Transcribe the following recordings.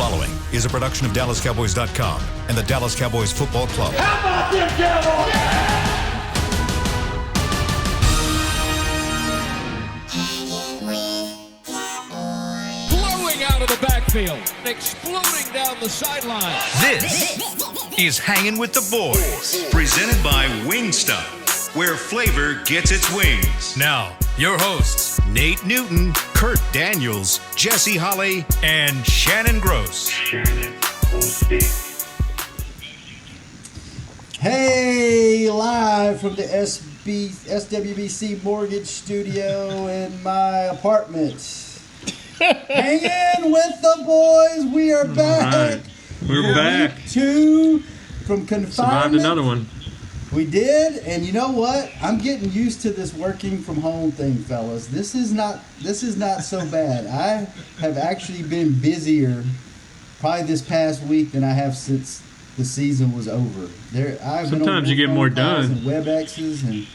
following is a production of DallasCowboys.com and the Dallas Cowboys Football Club. How about them Cowboys? Blowing out of the backfield, exploding down the sideline. This is Hangin' with the Boys, presented by Wingstop, where flavor gets its wings. Now, your hosts, Nate Newton, Kurt Daniels, Jesse Holley, and Shannon Gross. Hey, live from the SWBC Mortgage Studio in my apartment. Hanging with the boys. We are back. Right. We're back. Week 2 from confinement. Survived another one. We did, and you know what? I'm getting used to this working from home thing, fellas. This is not so bad. I have actually been busier probably this past week than I have since the season was over. Sometimes you get more done. And WebExes and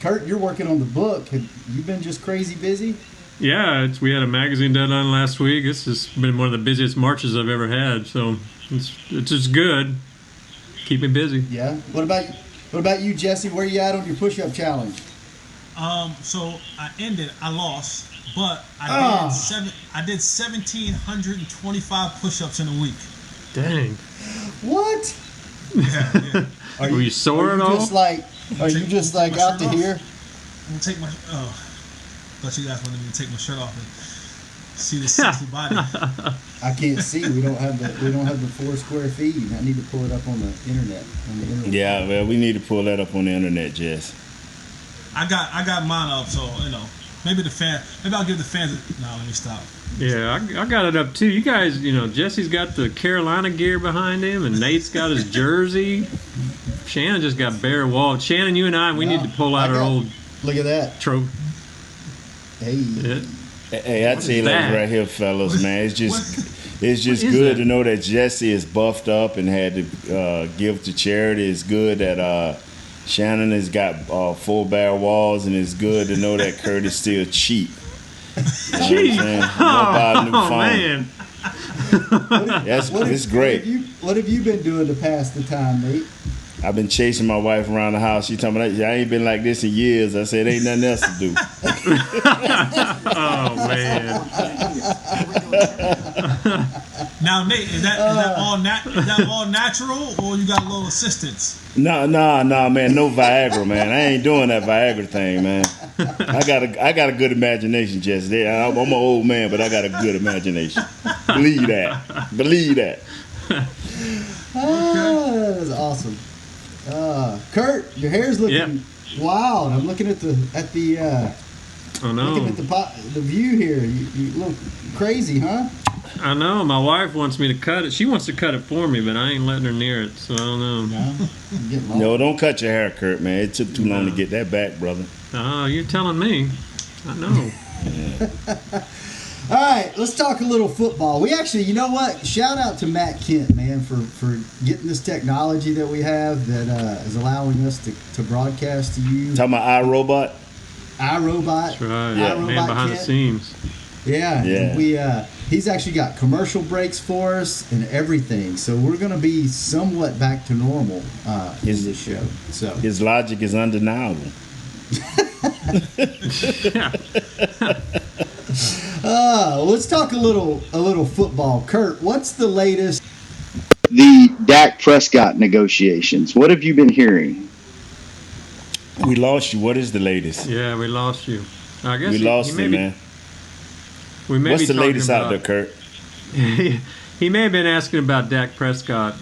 Kurt, you're working on the book. Have you been just crazy busy? Yeah, we had a magazine deadline last week. This has been one of the busiest marches I've ever had, so it's just good. Keep me busy. Yeah. What about you, Jesse? Where you at on your push-up challenge? So I lost, but I did 1,725 push-ups in a week. Dang. What? Yeah. Were you sore at all? Are you just like out to here? I'm gonna take my. Thought you guys wanted me to take my shirt off and see the sexy body. I can't see. We don't have the 4 square feet. I need to pull it up on the internet. Yeah, well, we need to pull that up on the internet, Jess. I got mine up, so maybe I'll give the fans. No, let me stop. Yeah, I got it up too. You guys, Jesse's got the Carolina gear behind him, and Nate's got his jersey. Shannon just got bare walled. Shannon, you and we need to pull out our old. Look at that trophy. Hey. Yeah. Hey, I tell you that right here, fellas, man. It's just good to know that Jesse is buffed up and had to give to charity. It's good that Shannon has got full bare walls, and it's good to know that Kurt is still cheap. Cheap? Man. It's great. What have you been doing to pass the time, Nate? I've been chasing my wife around the house. She talking about, I ain't been like this in years. I said, ain't nothing else to do. Oh, man. Now, Nate, is that all natural, or you got a little assistance? No, man. No Viagra, man. I ain't doing that Viagra thing, man. I got a good imagination, Jesse. I'm an old man, but I got a good imagination. Believe that. That is awesome. Kurt, your hair's looking wild. I'm looking at the I know. looking at the view here. You look crazy, huh? I know. My wife wants me to cut it. She wants to cut it for me, but I ain't letting her near it, so I don't know. No, don't cut your hair, Kurt, man. It took too long to get that back, brother. Oh, you're telling me. I know. All right, let's talk a little football. We actually, you know what? Shout out to Matt Kent, man, for getting this technology that we have that is allowing us to broadcast to you. Talking about iRobot? iRobot. That's right. Yeah. Man behind the scenes. Yeah. We he's actually got commercial breaks for us and everything. So we're going to be somewhat back to normal in this show. So his logic is undeniable. Let's talk a little football. Kurt, what's the latest? The Dak Prescott negotiations. What have you been hearing? We lost you. What is the latest? Yeah, we lost you. I guess we lost him, man. What's the latest out there, Kurt? He may have been asking about Dak Prescott.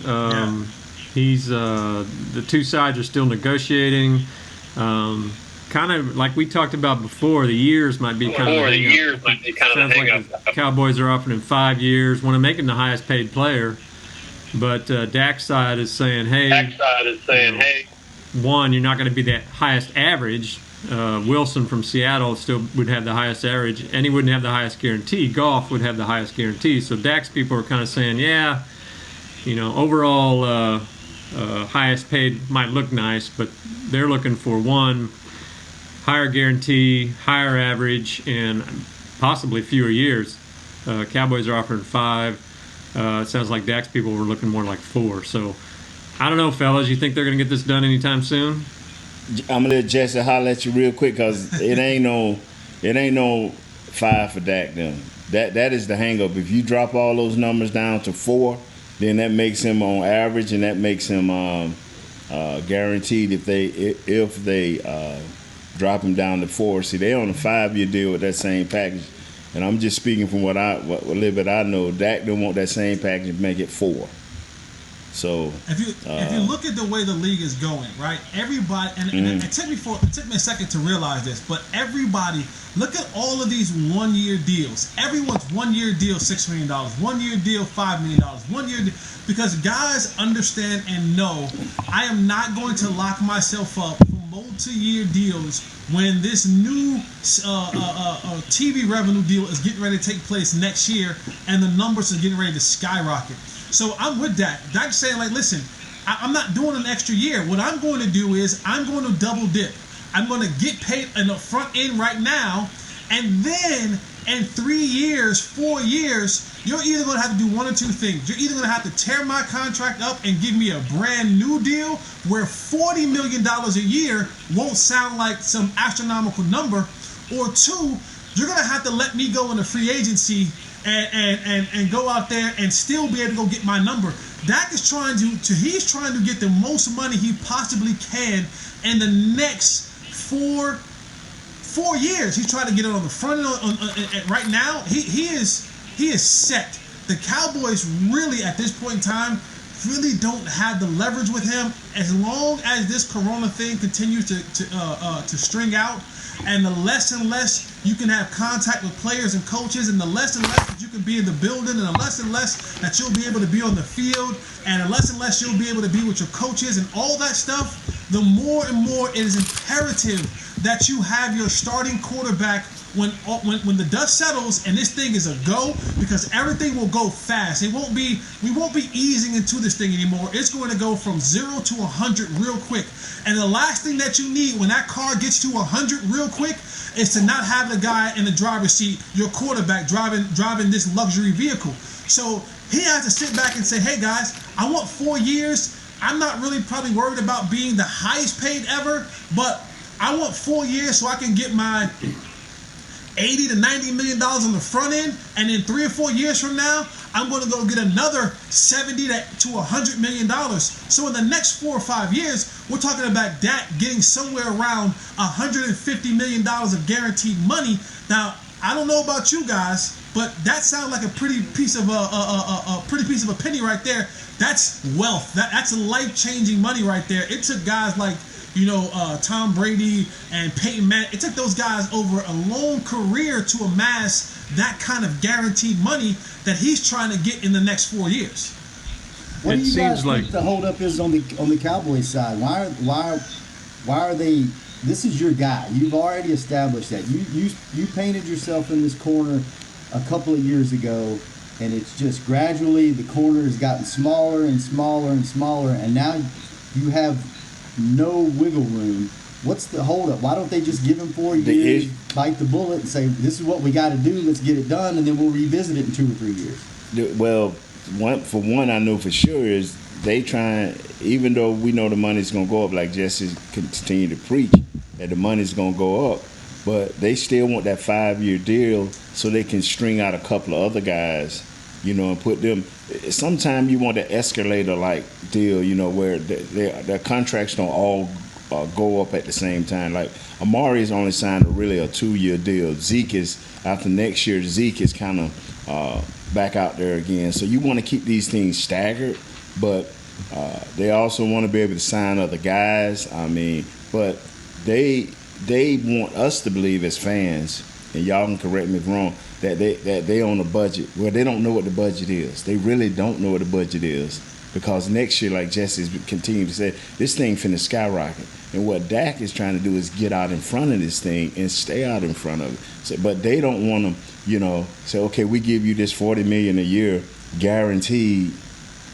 He's the two sides are still negotiating. Kind of like we talked about before, the years might be kind of a hang-up. Sounds like the Cowboys are offering him 5 years, want to make him the highest paid player. But Dak's side is saying, hey, one, you're not going to be that highest average. Wilson from Seattle still would have the highest average, and he wouldn't have the highest guarantee. Goff would have the highest guarantee. So Dak's people are kind of saying, overall highest paid might look nice, but they're looking for one, higher guarantee, higher average, and possibly fewer years. Cowboys are offering 5. It sounds like Dak's people were looking more like 4. So I don't know, fellas. You think they're going to get this done anytime soon? I'm gonna let Jesse holler at you real quick because it ain't no 5 for Dak. Then that is the hang up. If you drop all those numbers down to 4, then that makes him on average, and that makes him guaranteed if they drop him down to 4. See, they on a 5-year deal with that same package, and I'm just speaking from what little bit I know. Dak don't want that same package and make it 4. So if you look at the way the league is going, right? Everybody, and it took me a second to realize this, but everybody, look at all of these 1-year deals. Everyone's 1-year deal, $6 million, 1-year deal, $5 million, 1-year deal, because guys understand and know I am not going to lock myself up for multi-year deals when this new TV revenue deal is getting ready to take place next year, and the numbers are getting ready to skyrocket. So I'm with Dak. Dak's saying, like, listen, I'm not doing an extra year. What I'm going to do is I'm going to double dip. I'm going to get paid in the front end right now, and then in 3 years, 4 years, you're either going to have to do one or two things. You're either going to have to tear my contract up and give me a brand new deal where $40 million a year won't sound like some astronomical number, or 2, you're going to have to let me go into free agency and go out there and still be able to go get my number. Dak is trying to get the most money he possibly can in the next 4 years. He's trying to get it on the front end. Right now, he is set. The Cowboys really, at this point in time, really don't have the leverage with him. As long as this Corona thing continues to string out, and the less and less you can have contact with players and coaches, and the less and less that you can be in the building, and the less and less that you'll be able to be on the field, and the less and less you'll be able to be with your coaches and all that stuff, the more and more it is imperative that you have your starting quarterback when the dust settles and this thing is a go, because everything will go fast. We won't be easing into this thing anymore. It's going to go from 0 to 100 real quick. And the last thing that you need when that car gets to 100 real quick is to not have the guy in the driver's seat, your quarterback, driving this luxury vehicle. So he has to sit back and say, hey guys, I want 4 years. I'm not really probably worried about being the highest paid ever, but I want 4 years so I can get my $80 to $90 million on the front end, and then 3 or 4 years from now, I'm going to go get another $70 to $100 million. So in the next 4 or 5 years, we're talking about Dak getting somewhere around $150 million of guaranteed money. Now, I don't know about you guys, but that sounds like a pretty piece of a penny right there. That's wealth. That's life-changing money right there. It took guys like Tom Brady and Peyton Manning. It took those guys over a long career to amass that kind of guaranteed money that he's trying to get in the next 4 years. What do you guys think the holdup is on the Cowboys side? Why are they? This is your guy. You've already established that. You painted yourself in this corner a couple of years ago, and it's just gradually the corner has gotten smaller and smaller and smaller, and now you have no wiggle room. What's the holdup? Why don't they just give him 4 years, bite the bullet, and say, this is what we got to do, let's get it done, and then we'll revisit it in 2 or 3 years? Well, one I know for sure is they trying, even though we know the money's going to go up, like Jesse continue to preach, that the money's going to go up, but they still want that 5-year deal so they can string out a couple of other guys, and put them. Sometimes you want an escalator-like deal, where their contracts don't all go up at the same time. Like Amari's only signed a 2-year deal. Zeke is, after next year, Zeke is kind of back out there again. So you want to keep these things staggered, but they also want to be able to sign other guys. But they want us to believe as fans, and y'all can correct me if wrong, that they on a budget. Well, they don't know what the budget is. They really don't know what the budget is, because next year, like Jesse's continued to say, this thing finna skyrocket. And what Dak is trying to do is get out in front of this thing and stay out in front of it. So, but they don't want to, say, okay, we give you this $40 million a year guaranteed,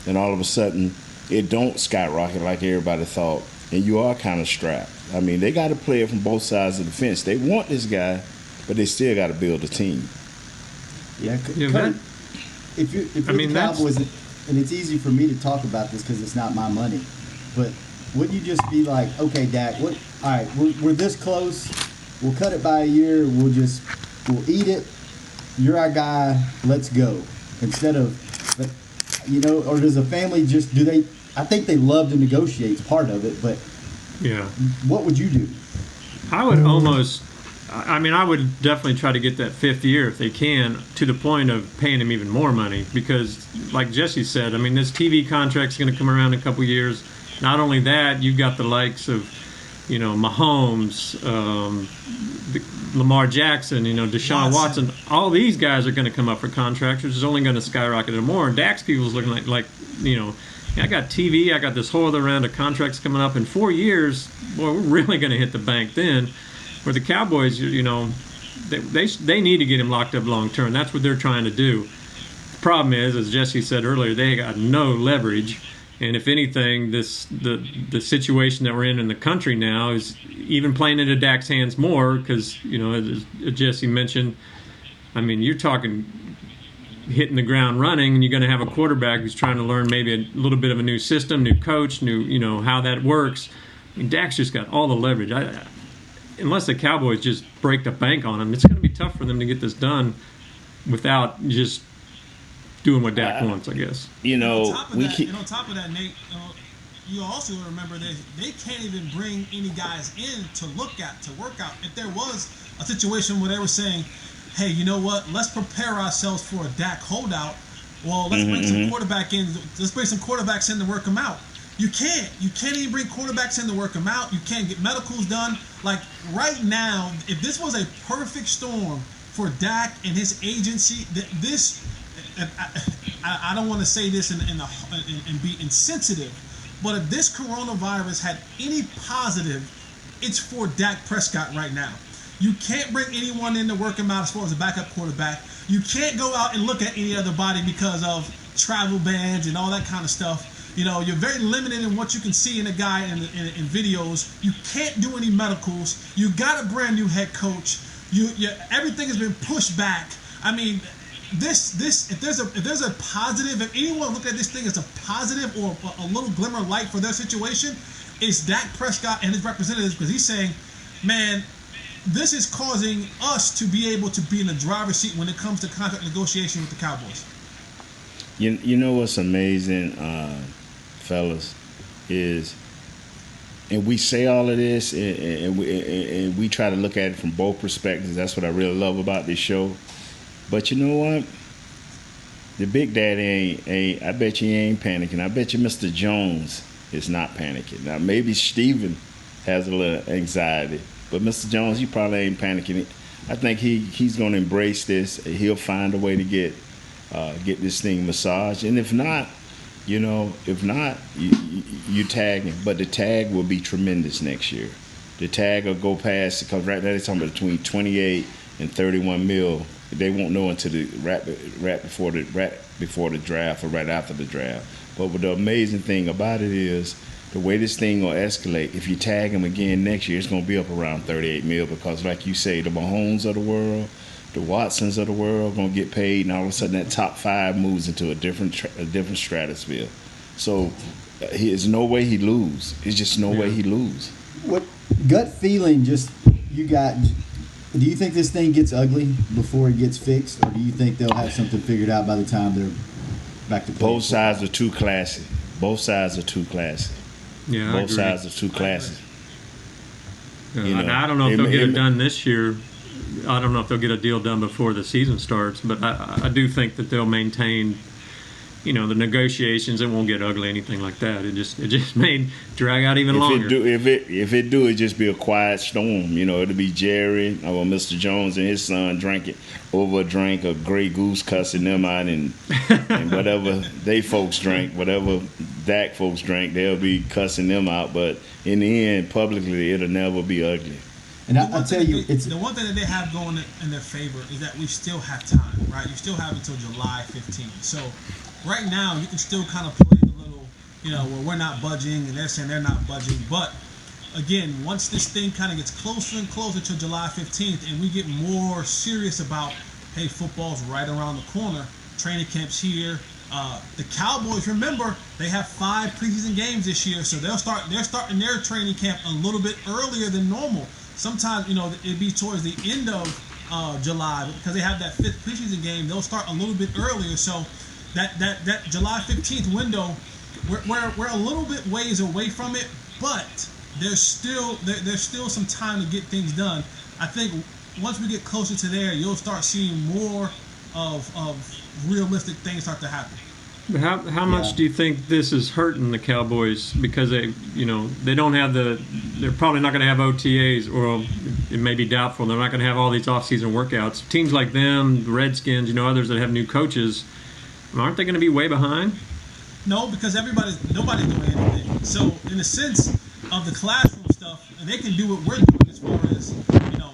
and all of a sudden it don't skyrocket like everybody thought, and you are kind of strapped. They got to play it from both sides of the fence. They want this guy, but they still got to build a team. Yeah, if you're the Cowboys, and it's easy for me to talk about this because it's not my money, but wouldn't you just be like, okay, Dak, all right, we're this close, we'll cut it by a year, we'll eat it, you're our guy, let's go, instead of, or does a family just I think they love to negotiate, it's part of it, but yeah, what would you do? I would I would definitely try to get that 5th year if they can, to the point of paying him even more money, because like Jesse said, this TV contract's going to come around in a couple years. Not only that, you've got the likes of, Mahomes, Lamar Jackson, Deshaun Watson. All these guys are going to come up for contracts, which is only going to skyrocket it more. And Dak's people's looking like I got TV, I got this whole other round of contracts coming up in 4 years. Boy, we're really going to hit the bank then. Where the Cowboys, they need to get him locked up long term. That's what they're trying to do. The problem is, as Jesse said earlier, they got no leverage. And if anything, the situation that we're in the country now is even playing into Dak's hands more because, as Jesse mentioned, you're talking hitting the ground running, and you're going to have a quarterback who's trying to learn maybe a little bit of a new system, new coach, how that works. Dak's just got all the leverage. Unless the Cowboys just break the bank on him, it's going to be tough for them to get this done without just doing what Dak wants, I guess. On top of that, Nate, you also remember that they can't even bring any guys in to look at, to work out. If there was a situation where they were saying, hey, you know what, let's prepare ourselves for a Dak holdout, well, let's bring some quarterback in. Let's bring some quarterbacks in to work them out. You can't. You can't even bring quarterbacks in to work them out. You can't get medicals done. Like right now, if this was a perfect storm for Dak and his agency, I don't want to say this and be insensitive, but if this coronavirus had any positive, it's for Dak Prescott right now. You can't bring anyone in to work him out as far as a backup quarterback. You can't go out and look at any other body because of travel bans and all that kind of stuff. You're very limited in what you can see in a guy in videos. You can't do any medicals. You got a brand new head coach. Everything has been pushed back. This if there's a positive, if anyone look at this thing as a positive or a little glimmer of light for their situation, it's Dak Prescott and his representatives, because he's saying, man, this is causing us to be able to be in the driver's seat when it comes to contract negotiation with the Cowboys. You know what's amazing, fellas, is, and we say all of this, and we try to look at it from both perspectives. That's what I really love about this show. But you know what? The Big Daddy ain't. I bet you ain't panicking. I bet you Mr. Jones is not panicking. Now maybe Steven has a little anxiety, but Mr. Jones, you probably ain't panicking. I think he's going to embrace this. He'll find a way to get this thing massaged. And if not, you tag him. But the tag will be tremendous next year. The tag will go past, because right now they're talking about between 28 and 31 mil. They won't know until the right before the draft or right after the draft. But the amazing thing about it is the way this thing will escalate. If you tag him again next year, it's going to be up around 38 mil, because, like you say, the Mahomes of the world, the Watsons of the world, going to get paid, and all of a sudden that top 5 moves into a different stratosphere. So there's no way he lose. It's just no way he lose. What gut feeling you got? Do you think this thing gets ugly before it gets fixed, or do you think they'll have something figured out by the time they're back to play? Both sides are too classy. Yeah, both sides are too classy. I don't know if they'll get it done this year. I don't know if they'll get a deal done before the season starts, but I do think that they'll maintain, the negotiations. It won't get ugly, anything like that. It just may drag out even longer. If it do, it just be a quiet storm. It'll be Jerry or Mr. Jones and his son drinking over a drink of Grey Goose, cussing them out, and whatever they folks drink, whatever Dak folks drink, they'll be cussing them out. But in the end, publicly, it'll never be ugly. And I'll tell you, it's the one thing that they have going in their favor is that we still have time, right? You still have until July 15th. So right now, you can still kind of play the little, where we're not budging, and they're saying they're not budging. But again, once this thing kind of gets closer and closer to July 15th, and we get more serious about, hey, football's right around the corner, training camps here. The Cowboys, remember, they have 5 preseason games this year, so they're starting their training camp a little bit earlier than normal. Sometimes, it'd be towards the end of July, because they have that 5th preseason game. They'll start a little bit earlier, so that July 15th window, we're a little bit ways away from it, but there's still some time to get things done. I think once we get closer to there, you'll start seeing more of realistic things start to happen. How much do you think this is hurting the Cowboys, because they don't have they're probably not going to have OTAs, or it may be doubtful. They're not going to have all these off-season workouts. Teams like them, the Redskins, others that have new coaches, aren't they going to be way behind? No, because nobody's doing anything. So in the sense of the classroom stuff, they can do what we're doing as far as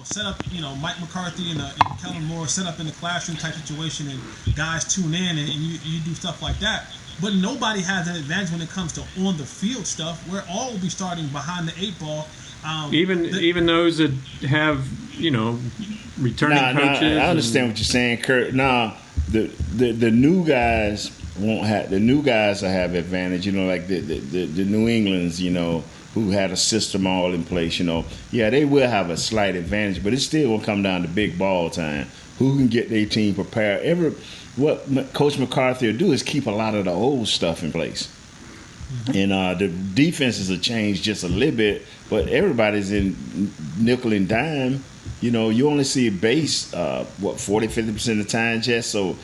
set up, Mike McCarthy and Kellen Moore set up in the classroom type situation, and guys tune in and you do stuff like that. But nobody has an advantage when it comes to on the field stuff. We're all will be starting behind the 8 ball. Even those that have returning coaches. I understand what you're saying, Kurt. The new guys won't have. The new guys will have advantage. Like the New Englands. Who had a system all in place. Yeah, they will have a slight advantage, but it still will come down to big ball time. Who can get their team prepared? What Coach McCarthy will do is keep a lot of the old stuff in place. And the defenses will change just a little bit, but everybody's in nickel and dime. You only see base 40-50% of the time, Jess. So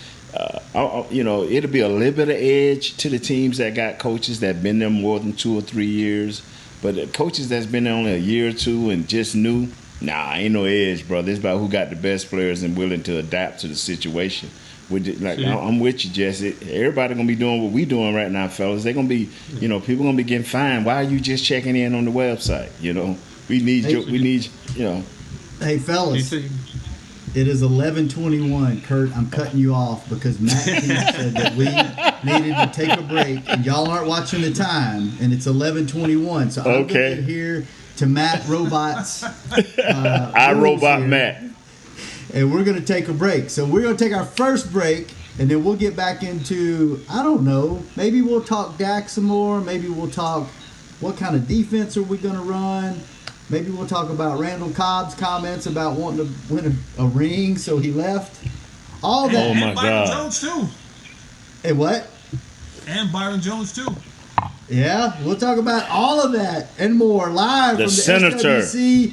it'll be a little bit of edge to the teams that got coaches that been there more than 2 or 3 years. But the coaches that's been there only a year or 2 and just new, ain't no edge, brother. It's about who got the best players and willing to adapt to the situation. I'm with you, Jesse. Everybody gonna be doing what we doing right now, fellas. They're gonna be, people gonna be getting fined. Why are you just checking in on the website? We need. Hey, fellas. It is 11:21. Kurt, I'm cutting you off because Matt said that we needed to take a break, and y'all aren't watching the time, and it's 11:21. So I'm going to get here to Matt Robot's iRobot here, Matt. And we're going to take a break. So we're going to take our first break, and then we'll get back into, I don't know, maybe we'll talk Dak some more. Maybe we'll talk what kind of defense are we going to run. Maybe we'll talk about Randall Cobb's comments about wanting to win a ring, so he left. All that. Oh, my and Byron God. Jones, too. And what? And Byron Jones, too. Yeah, we'll talk about all of that and more live from the Senator. SWC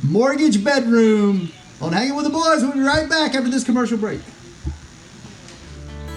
Mortgage Bedroom on Hanging with the Boys. We'll be right back after this commercial break.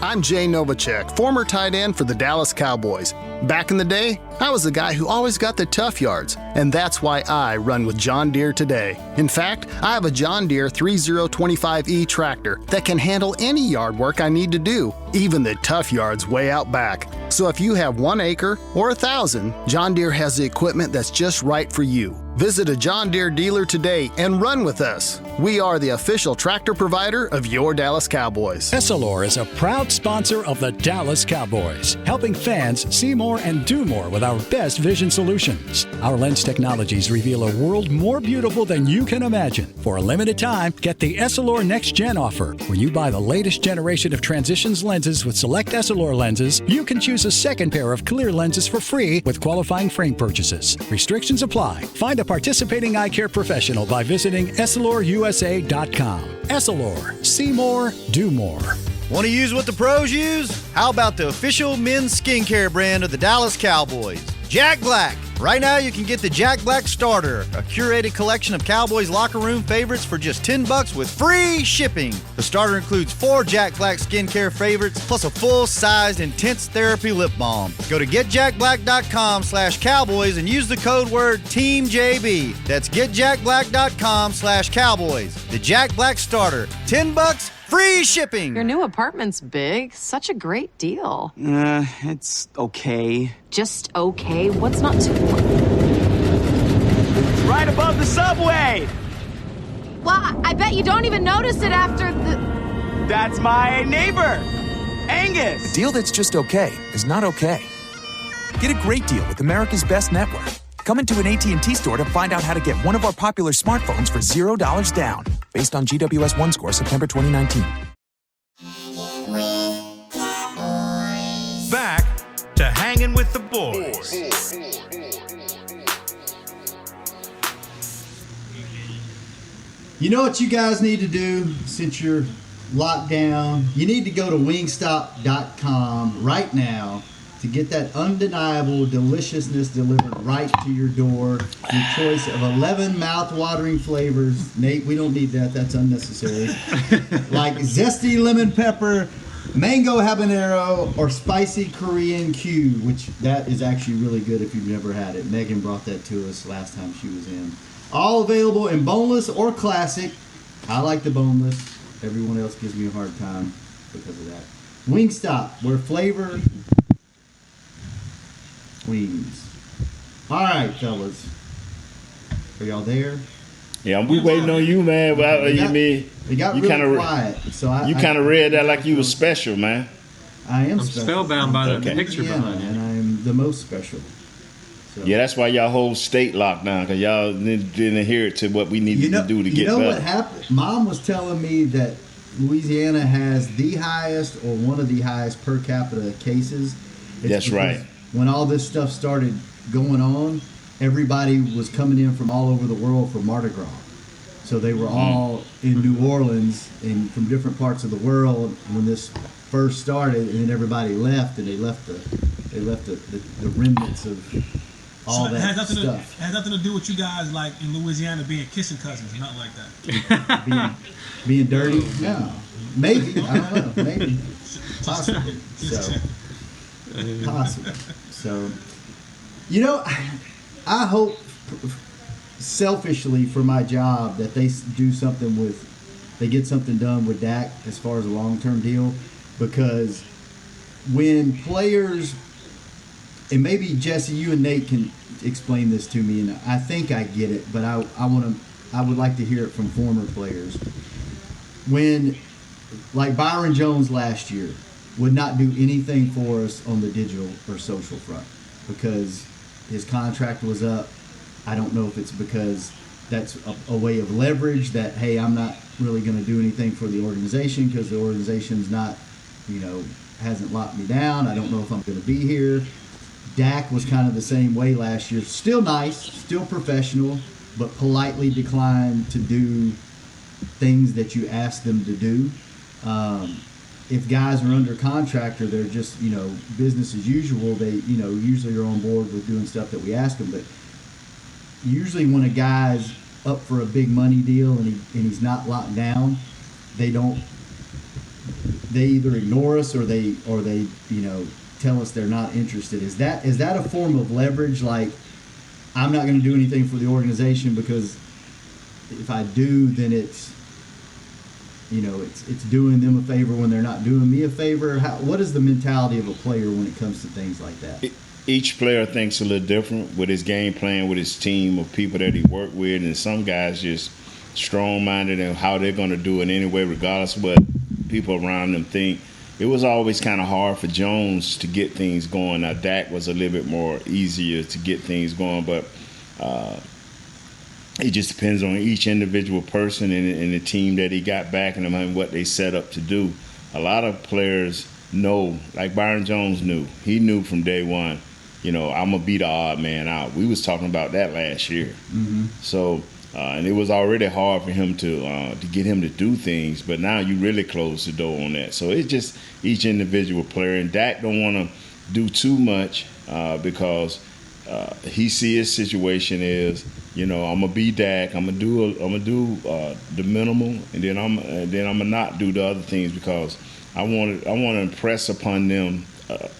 I'm Jay Novacek, former tight end for the Dallas Cowboys. Back in the day, I was the guy who always got the tough yards, and that's why I run with John Deere today. In fact, I have a John Deere 3025E tractor that can handle any yard work I need to do, even the tough yards way out back. So if you have 1 acre or 1,000, John Deere has the equipment that's just right for you. Visit a John Deere dealer today and run with us. We are the official tractor provider of your Dallas Cowboys. Essilor is a proud sponsor of the Dallas Cowboys, helping fans see more and do more with our best vision solutions. Our lens technologies reveal a world more beautiful than you can imagine. For a limited time, get the Essilor Next Gen offer. When you buy the latest generation of Transitions lenses with select Essilor lenses, you can choose a second pair of clear lenses for free with qualifying frame purchases. Restrictions apply. Find a participating eye care professional by visiting EssilorUSA.com. Essilor. See more, do more. Want to use what the pros use? How about the official men's skincare brand of the Dallas Cowboys, Jack Black? Right now you can get the Jack Black Starter, a curated collection of Cowboys locker room favorites for just $10 with free shipping. The starter includes 4 Jack Black skincare favorites plus a full-sized intense therapy lip balm. Go to getjackblack.com/Cowboys and use the code word TEAMJB. That's getjackblack.com/Cowboys. The Jack Black Starter, $10, free shipping. Your new apartment's big. Such a great deal. It's okay. Just okay? What's not to... Right above the subway! Well, I bet you don't even notice it after the... That's my neighbor, Angus. A deal that's just okay is not okay. Get a great deal with America's Best Network. Come into an AT&T store to find out how to get one of our popular smartphones for $0 down, based on GWS 1 score September 2019. Hangin with the Boys. You know what you guys need to do since you're locked down? You need to go to wingstop.com right now to get that undeniable deliciousness delivered right to your door. Your choice of 11 mouth-watering flavors. Nate, we don't need that. That's unnecessary. Like zesty lemon pepper, mango habanero, or spicy Korean Q, which that is actually really good if you've never had it. Megan brought that to us last time she was in. All available in boneless or classic. I like the boneless. Everyone else gives me a hard time because of that. Wingstop, where flavor wings. All right, fellas. Are y'all there? Yeah, we waiting on you, man. Well, It got you really kind of quiet. So you kind of read that like you was special, man. I am I'm special. spellbound by the picture Yeah, behind and I'm the most special. So. Yeah, that's why y'all whole state locked down, because y'all didn't adhere to what we needed to do to get better. You know what happened? Mom was telling me that Louisiana has the highest or one of the highest per capita cases. That's right. When all this stuff started going on, everybody was coming in from all over the world for Mardi Gras. So they were all in New Orleans and from different parts of the world when this first started, and then everybody left, and they left the remnants of all so that has nothing stuff. It has nothing to do with you guys like in Louisiana being kissing cousins, nothing like that. being dirty? No. Maybe. I don't know. Maybe. Possibly. So, possible. So, you know, I hope selfishly for my job that they do something they get something done with Dak as far as a long-term deal, because when players, and maybe Jesse, you and Nate can explain this to me, and I think I get it, but I would like to hear it from former players. When, like Byron Jones last year, would not do anything for us on the digital or social front because his contract was up. I don't know if it's because that's a way of leverage that, hey, I'm not really going to do anything for the organization because the organization's not, hasn't locked me down. I don't know if I'm going to be here. Dak was kind of the same way last year. Still nice, still professional, but politely declined to do things that you asked them to do. If guys are under contract or they're just, business as usual, they, usually are on board with doing stuff that we ask them. But usually when a guy's up for a big money deal and he's not locked down, they either ignore us or they tell us they're not interested. Is that a form of leverage? Like, I'm not going to do anything for the organization because if I do, then it's doing them a favor when they're not doing me a favor. What is the mentality of a player when it comes to things like that? Each player thinks a little different with his game plan, with his team of people that he worked with, and some guys just strong-minded in how they're going to do it anyway, regardless of what people around them think. It was always kind of hard for Jones to get things going. Now, Dak was a little bit more easier to get things going, but it just depends on each individual person and the team that he got backing him and what they set up to do. A lot of players know, like Byron Jones knew. He knew from day one, I'm going to be the odd man out. We was talking about that last year. Mm-hmm. So, and it was already hard for him to get him to do things, but now you really close the door on that. So it's just each individual player. And Dak don't want to do too much because he see his situation is, I'm gonna be Dak. I'm gonna do the minimal, and then I'm gonna not do the other things because I want to impress upon them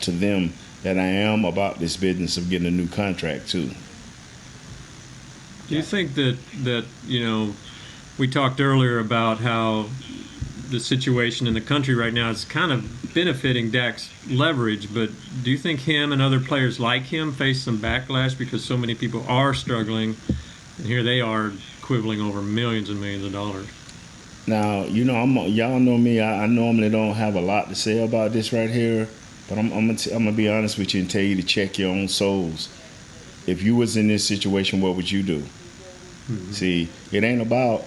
to them that I am about this business of getting a new contract too. Do you think that we talked earlier about how the situation in the country right now is kind of benefiting Dak's leverage, but do you think him and other players like him face some backlash because so many people are struggling, and here they are quibbling over millions and millions of dollars? Now, y'all know me. I normally don't have a lot to say about this right here, but I'm gonna be honest with you and tell you to check your own souls. If you was in this situation, what would you do? Mm-hmm. See, it ain't about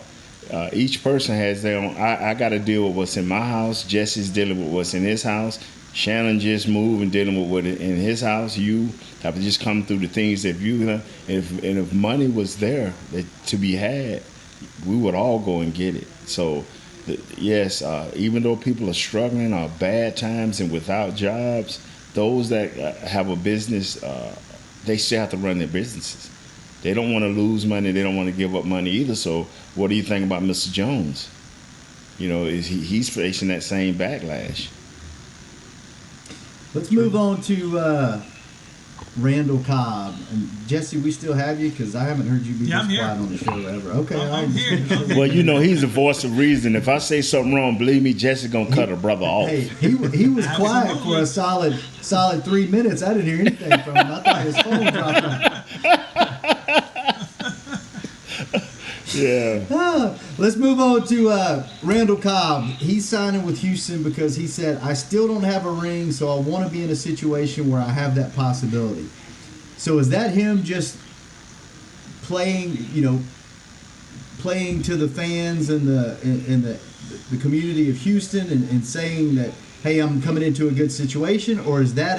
each person has their own. I got to deal with what's in my house. Jesse's dealing with what's in his house. Shannon just moved and dealing with what in his house. You have to just come through the things that if money was there to be had, we would all go and get it. So, yes, even though people are struggling or bad times and without jobs, those that have a business, they still have to run their businesses. They don't want to lose money. They don't want to give up money either. So, what do you think about Mr. Jones? He's facing that same backlash. Let's move on to Randall Cobb. And Jesse, we still have you because I haven't heard you be this quiet on the show ever. Okay, I'm here. Well, he's the voice of reason. If I say something wrong, believe me, Jesse's gonna cut a brother off. Hey, he was quiet for a solid 3 minutes. I didn't hear anything from him. I thought his phone dropped off. Yeah. Let's move on to Randall Cobb. He's signing with Houston because he said, I still don't have a ring, so I want to be in a situation where I have that possibility. So is that him just playing to the fans and the community of Houston and saying that, hey, I'm coming into a good situation? Or is that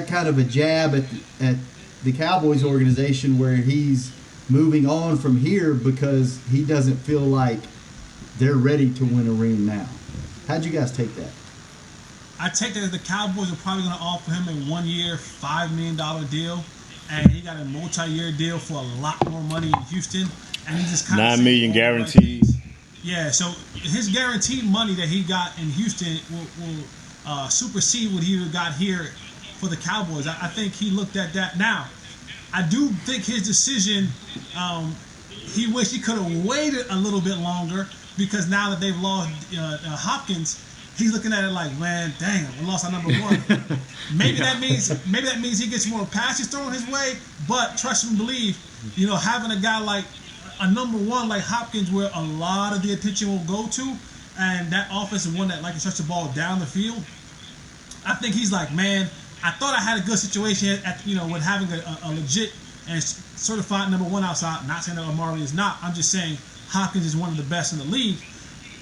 kind of a jab at the Cowboys organization where he's moving on from here because he doesn't feel like they're ready to win a ring now? How'd you guys take that? I take that the Cowboys are probably going to offer him a 1-year, $5 million deal, and he got a multi-year deal for a lot more money in Houston, and he just kind of $9 million guaranteed. Yeah, so his guaranteed money that he got in Houston will supersede what he got here for the Cowboys. I think he looked at that. Now, I do think his decision, he wished he could have waited a little bit longer because now that they've lost Hopkins, he's looking at it like, man, dang, we lost our number one. Maybe that means he gets more passes thrown his way. But trust and believe, having a guy like a number one like Hopkins, where a lot of the attention will go to, and that offensive one that like to stretch the ball down the field, I think he's like, man, I thought I had a good situation with having a legit and certified number one outside. Not saying that Amari is not. I'm just saying Hopkins is one of the best in the league.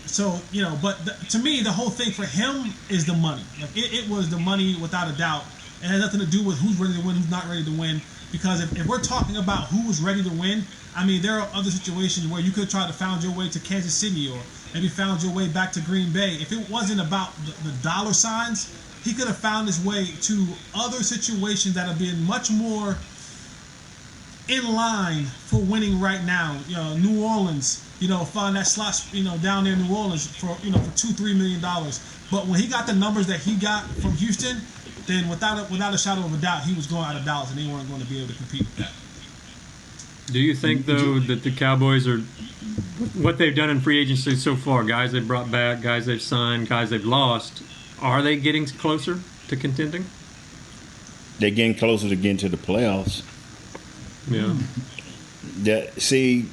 So, but to me, the whole thing for him is the money. Like it was the money without a doubt. It has nothing to do with who's ready to win, who's not ready to win. Because if we're talking about who was ready to win, I mean, there are other situations where you could try to find your way to Kansas City or maybe found your way back to Green Bay. If it wasn't about the dollar signs, he could have found his way to other situations that have been much more in line for winning right now. New Orleans, find that slot, down there in New Orleans for $2-3 million. But when he got the numbers that he got from Houston, then without a shadow of a doubt, he was going out of Dallas, and they weren't going to be able to compete with that. Do you think, though, that the Cowboys are what they've done in free agency so far, guys they've brought back, guys they've signed, guys they've lost, are they getting closer to contending? They're getting closer to getting to the playoffs. Yeah. See,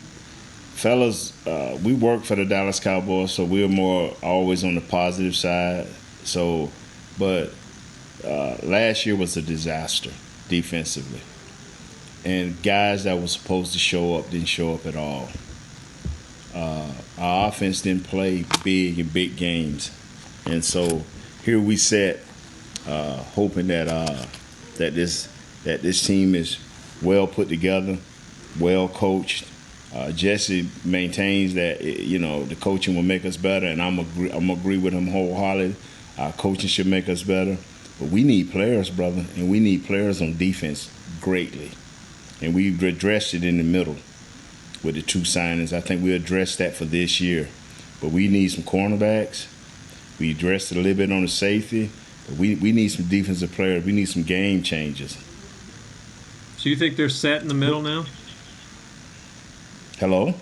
fellas, we work for the Dallas Cowboys, so we're more always on the positive side. So, but last year was a disaster defensively. And guys that were supposed to show up didn't show up at all. Our offense didn't play big in big games. And so here we sit, hoping that this team is well put together, well coached. Jesse maintains that the coaching will make us better, and I'm agree with him wholeheartedly. Our coaching should make us better, but we need players, brother, and we need players on defense greatly. And we've addressed it in the middle with the 2 signings. I think we addressed that for this year, but we need some cornerbacks. We addressed it a little bit on the safety, but we need some defensive players. We need some game changers. So you think they're set in the middle now? Hello?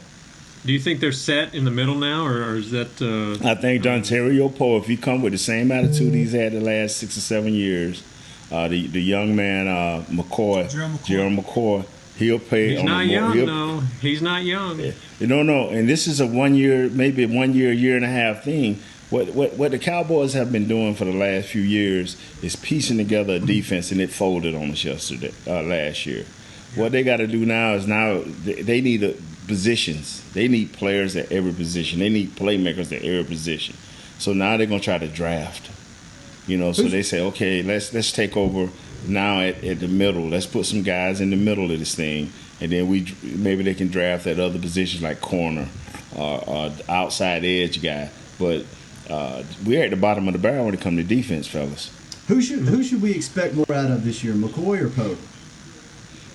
Do you think they're set in the middle now, or is that... I think Dontario Poe, if he come with the same attitude he's had the last 6 or 7 years, the young man, Gerald McCoy, he'll pay. He's not young, though. He's not young. No. And this is a 1 year, maybe 1 year, year and a half thing. What the Cowboys have been doing for the last few years is piecing together a defense, and it folded on us last year. What they got to do now is they need positions. They need players at every position. They need playmakers at every position. So now they're going to try to draft. So they say, okay, let's take over now at the middle. Let's put some guys in the middle of this thing, and then maybe they can draft at other positions like corner or outside edge guy. But we're at the bottom of the barrel when it comes to defense, fellas. Who should we expect more out of this year, McCoy or Poe?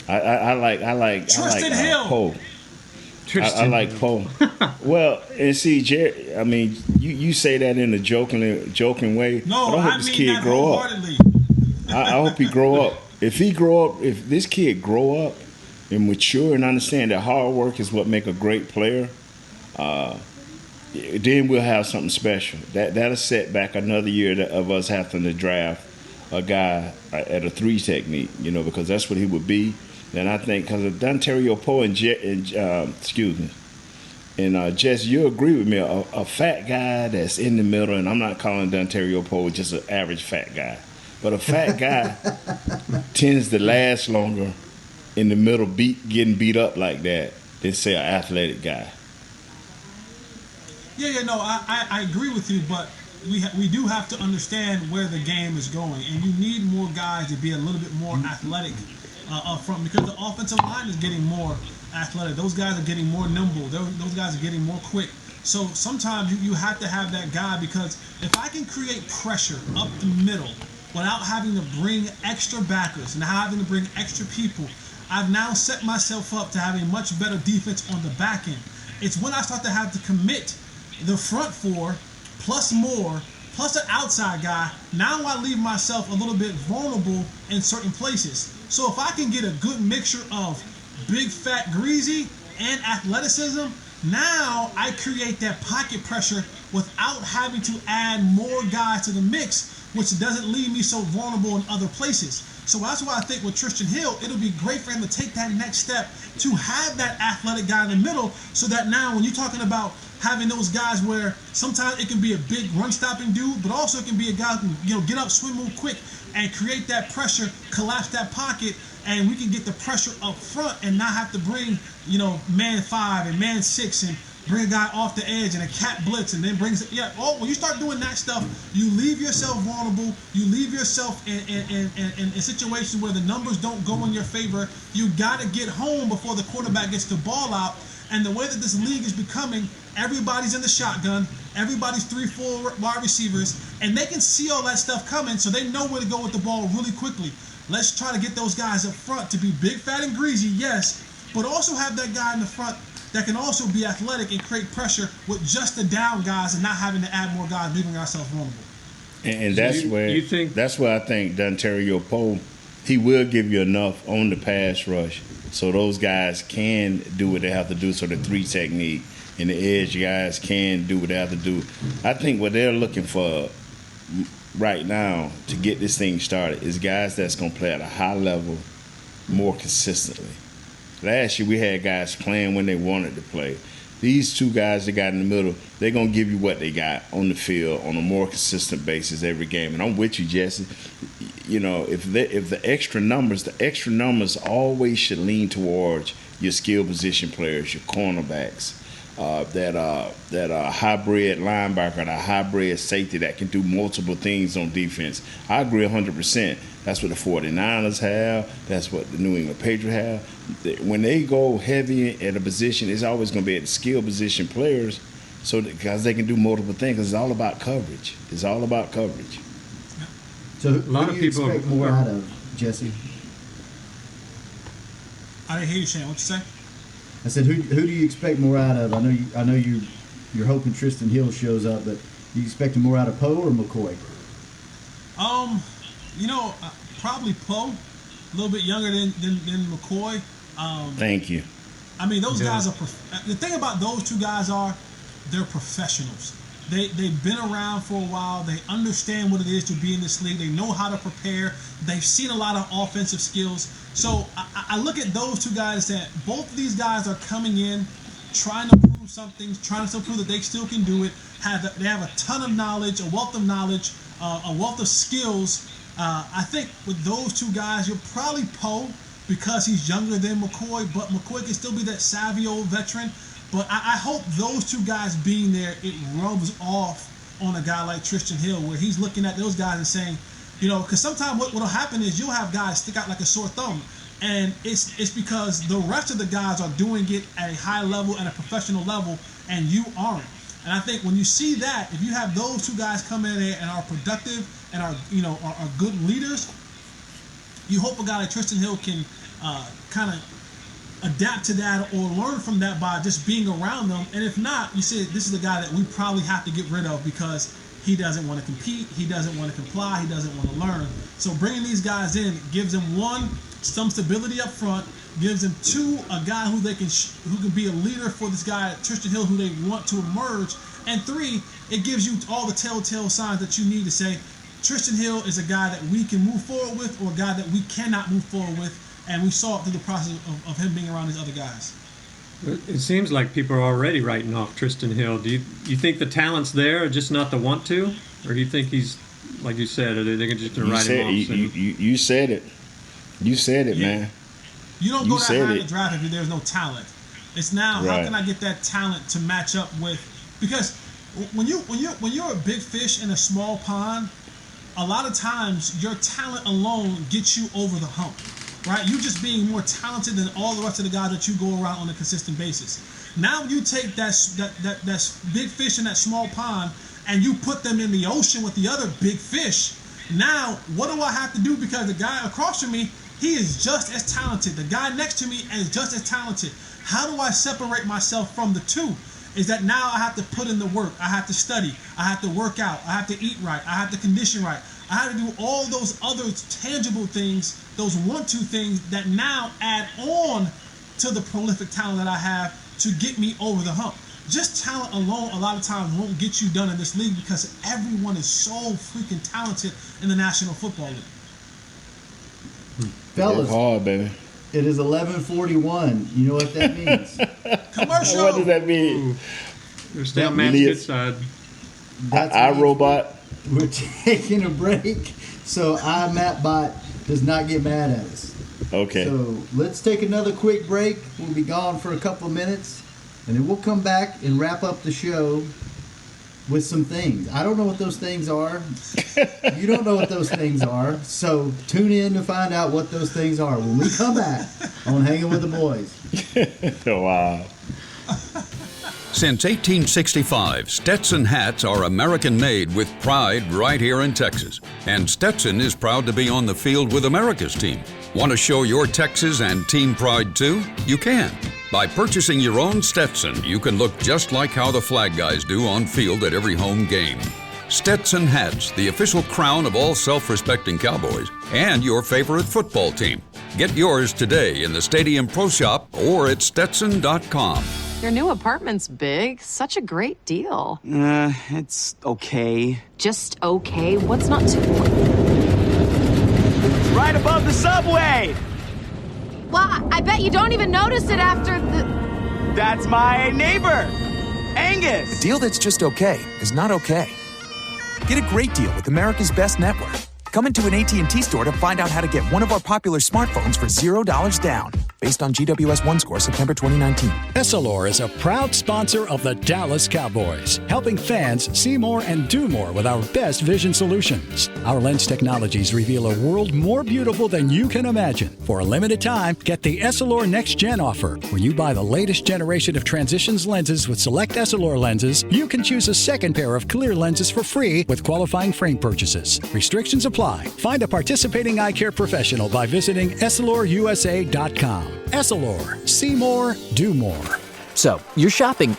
I like Trysten Hill. Poe. I like Poe. Well, and see, Jerry, I mean, you say that in a joking way. No, but I hope this kid grow up. I hope he grow up. If this kid grow up and mature and understand that hard work is what make a great player, then we'll have something special. That'll set back another year of us having to draft a guy at a 3 technique, because that's what he would be. And I think because of Dontario Poe and Jess, you agree with me, a fat guy that's in the middle, and I'm not calling Dontario Poe just an average fat guy, but a fat guy tends to last longer in the middle, getting beat up like that than say an athletic guy. No, I agree with you, but we do have to understand where the game is going, and you need more guys to be a little bit more athletic up front, because the offensive line is getting more athletic. Those guys are getting more nimble. Those guys are getting more quick. So sometimes you have to have that guy, because if I can create pressure up the middle without having to bring extra backers and having to bring extra people, I've now set myself up to have a much better defense on the back end. It's when I start to have to commit the front 4 plus more plus an outside guy. Now I leave myself a little bit vulnerable in certain places. So if I can get a good mixture of big, fat, greasy and athleticism, now I create that pocket pressure without having to add more guys to the mix, which doesn't leave me so vulnerable in other places. So that's why I think with Trysten Hill, it'll be great for him to take that next step to have that athletic guy in the middle, so that now when you're talking about having those guys where sometimes it can be a big run-stopping dude, but also it can be a guy who can get up, swim, move quick, and create that pressure, collapse that pocket, and we can get the pressure up front and not have to bring, man 5 and man 6 and bring a guy off the edge and a cat blitz and then brings it. When you start doing that stuff, you leave yourself vulnerable. You leave yourself in a situation where the numbers don't go in your favor. You got to get home before the quarterback gets the ball out. And the way that this league is becoming, everybody's in the shotgun. Everybody's 3-4 wide receivers, and they can see all that stuff coming, so they know where to go with the ball really quickly. Let's try to get those guys up front to be big, fat, and greasy, yes, but also have that guy in the front that can also be athletic and create pressure with just the down guys and not having to add more guys, leaving ourselves vulnerable. And that's that's where I think Dontario Poe, he will give you enough on the pass rush so those guys can do what they have to do, so the 3 technique and the edge guys can do what they have to do. I think what they're looking for right now to get this thing started is guys that's going to play at a high level more consistently. Last year we had guys playing when they wanted to play. These 2 guys that got in the middle, they're going to give you what they got on the field on a more consistent basis every game. And I'm with you, Jesse. If the extra numbers always should lean towards your skill position players, your cornerbacks, that hybrid linebacker and a hybrid safety that can do multiple things on defense. I agree 100%. That's what the 49ers have. That's what the New England Patriots have. When they go heavy at a position, it's always going to be at the skill position players, because they can do multiple things. It's all about coverage. So a lot of people expect more out of, Jesse? I didn't hear you, Shane. What you say? I said, who do you expect more out of? I know you're hoping Trysten Hill shows up, but you expecting more out of Poe or McCoy? Probably Poe, a little bit younger than McCoy. Thank you. I mean, those guys are. The thing about those 2 guys are, they're professionals. They've been around for a while. They understand what it is to be in this league. They know how to prepare. They've seen a lot of offensive skills. So I look at those 2 guys that both of these guys are coming in, trying to prove something, trying to prove that they still can do it. They have a ton of knowledge, a wealth of knowledge, a wealth of skills. I think with those 2 guys, you're probably Poe because he's younger than McCoy, but McCoy can still be that savvy old veteran. But I hope those 2 guys being there, it rubs off on a guy like Trysten Hill, where he's looking at those guys and saying, because sometimes what'll happen is you'll have guys stick out like a sore thumb, and it's because the rest of the guys are doing it at a high level, at a professional level, and you aren't. And I think when you see that, if you have those two guys come in there and are productive and are good leaders, you hope a guy like Trysten Hill can kind of adapt to that or learn from that by just being around them. And if not, you say this is the guy that we probably have to get rid of because he doesn't want to compete, he doesn't want to comply, he doesn't want to learn. So bringing these guys in gives them, one, some stability up front, gives them, two, a guy who can be a leader for this guy Trysten Hill, who they want to emerge, and three, it gives you all the telltale signs that you need to say Trysten Hill is a guy that we can move forward with, or a guy that we cannot move forward with. And we saw it through the process of him being around these other guys. It seems like people are already writing off Trysten Hill. Do you think the talent's there, just not the want to? Or do you think he's, like you said, are they just going to write him off? You said it. You said it, man. You don't go that high in the draft if there's no talent. It's now, how can I get that talent to match up with? Because when you're a big fish in a small pond, a lot of times your talent alone gets you over the hump. Right, you just being more talented than all the rest of the guys that you go around on a consistent basis. Now you take that big fish in that small pond and you put them in the ocean with the other big fish. Now, what do I have to do? Because the guy across from me, he is just as talented. The guy next to me is just as talented. How do I separate myself from the two? Is that now I have to put in the work. I have to study. I have to work out. I have to eat right. I have to condition right. I have to do all those other tangible things, those 1-2 things that now add on to the prolific talent that I have to get me over the hump. Just talent alone a lot of times won't get you done in this league because everyone is so freaking talented in the National Football League. Fellas, hard, baby. It is 11:41. You know what that means? Commercial. What does that mean? We're still on man's good side. iRobot. We're taking a break, so iMapBot does not get mad at us. Okay. So let's take another quick break. We'll be gone for a couple of minutes, and then we'll come back and wrap up the show with some things. I don't know what those things are. You don't know what those things are. So tune in to find out what those things are when we come back on Hanging with the Boys. Wow. Since 1865, Stetson hats are American-made with pride right here in Texas. And Stetson is proud to be on the field with America's team. Want to show your Texas and team pride too? You can. By purchasing your own Stetson, you can look just like how the flag guys do on field at every home game. Stetson hats, the official crown of all self-respecting Cowboys, and your favorite football team. Get yours today in the Stadium Pro Shop or at Stetson.com. Your new apartment's big. Such a great deal. It's okay. Just okay? What's not to... Right above the subway! Well, I bet you don't even notice it after the... That's my neighbor, Angus. A deal that's just okay is not okay. Get a great deal with America's Best Network. Come into an AT&T store to find out how to get one of our popular smartphones for $0 down. Based on GWS 1 score, September 2019. Essilor is a proud sponsor of the Dallas Cowboys, helping fans see more and do more with our best vision solutions. Our lens technologies reveal a world more beautiful than you can imagine. For a limited time, get the Essilor Next Gen offer. When you buy the latest generation of Transitions lenses with select Essilor lenses, you can choose a second pair of clear lenses for free with qualifying frame purchases. Restrictions apply. Find a participating eye care professional by visiting EssilorUSA.com. Essilor. See more, do more. So, you're shopping,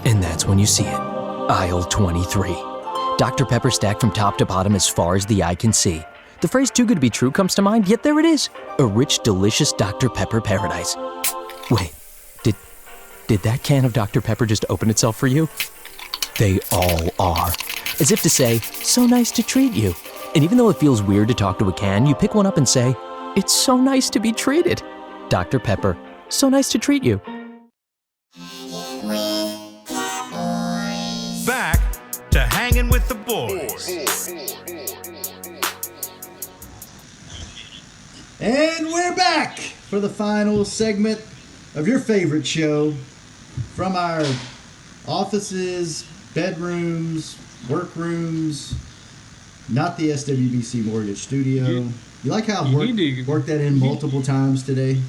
and that's when you see it. Aisle 23. Dr. Pepper stacked from top to bottom as far as the eye can see. The phrase too good to be true comes to mind, yet there it is. A rich, delicious Dr. Pepper paradise. Wait, did that can of Dr. Pepper just open itself for you? They all are. As if to say, so nice to treat you. And even though it feels weird to talk to a can, you pick one up and say, it's so nice to be treated. Dr. Pepper, so nice to treat you. Back to Hanging with the Boys. And we're back for the final segment of your favorite show from our offices, bedrooms, workrooms, not the SWBC Mortgage Studio. You like how I've worked that in multiple times today?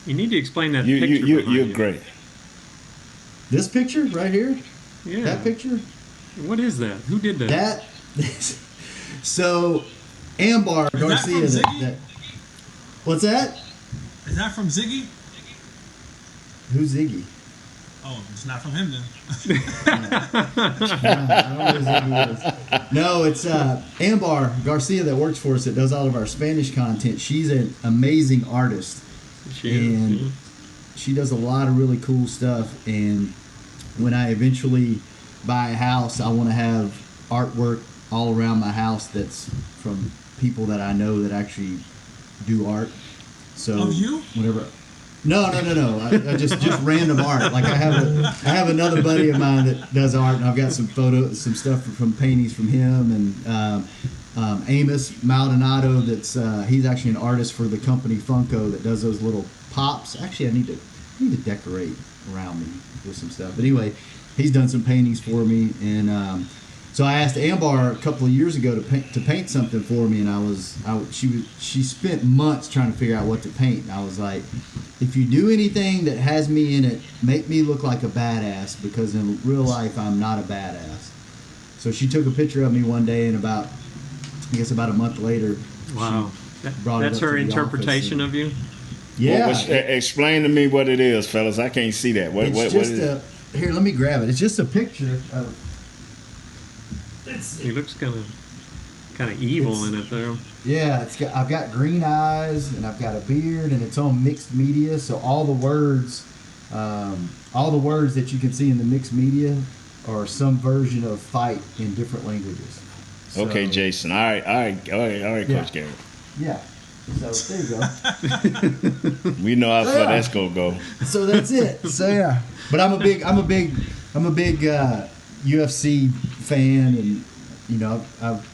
You need to explain that picture. You're great. This picture right here? Yeah. That picture? What is that? Who did that? So, Ambar Garcia. What's that? Is that from Ziggy? Who's Ziggy? Oh, it's not from him then. I don't know who Ziggy is. No, it's Ambar Garcia that works for us that does all of our Spanish content. She's an amazing artist. She does a lot of really cool stuff. And when I eventually buy a house, I want to have artwork all around my house that's from people that I know that actually do art. So you? Whenever. No. I just random art. Like I have another buddy of mine that does art, and I've got some stuff from paintings from him, and Amos Maldonado. He's actually an artist for the company Funko that does those little pops. Actually, I need to decorate around me with some stuff. But anyway, he's done some paintings for me, and so I asked Ambar a couple of years ago to paint something for me, and she spent months trying to figure out what to paint. And I was like, if you do anything that has me in it, make me look like a badass, because in real life I'm not a badass. So she took a picture of me one day, and about a month later, wow, brought that's it up her to the interpretation of you. Yeah. Explain to me what it is, fellas. I can't see that. What is it? Here, let me grab it. It's just a picture of. He looks kind of evil in it, though. Yeah, I've got green eyes, and I've got a beard, and it's on mixed media. So all the words that you can see in the mixed media are some version of fight in different languages. So, okay, Jason. All right, Coach Garrett. Yeah. So there you go. We know how far that's gonna go. So that's it. So yeah, but I'm a big UFC fan, and I've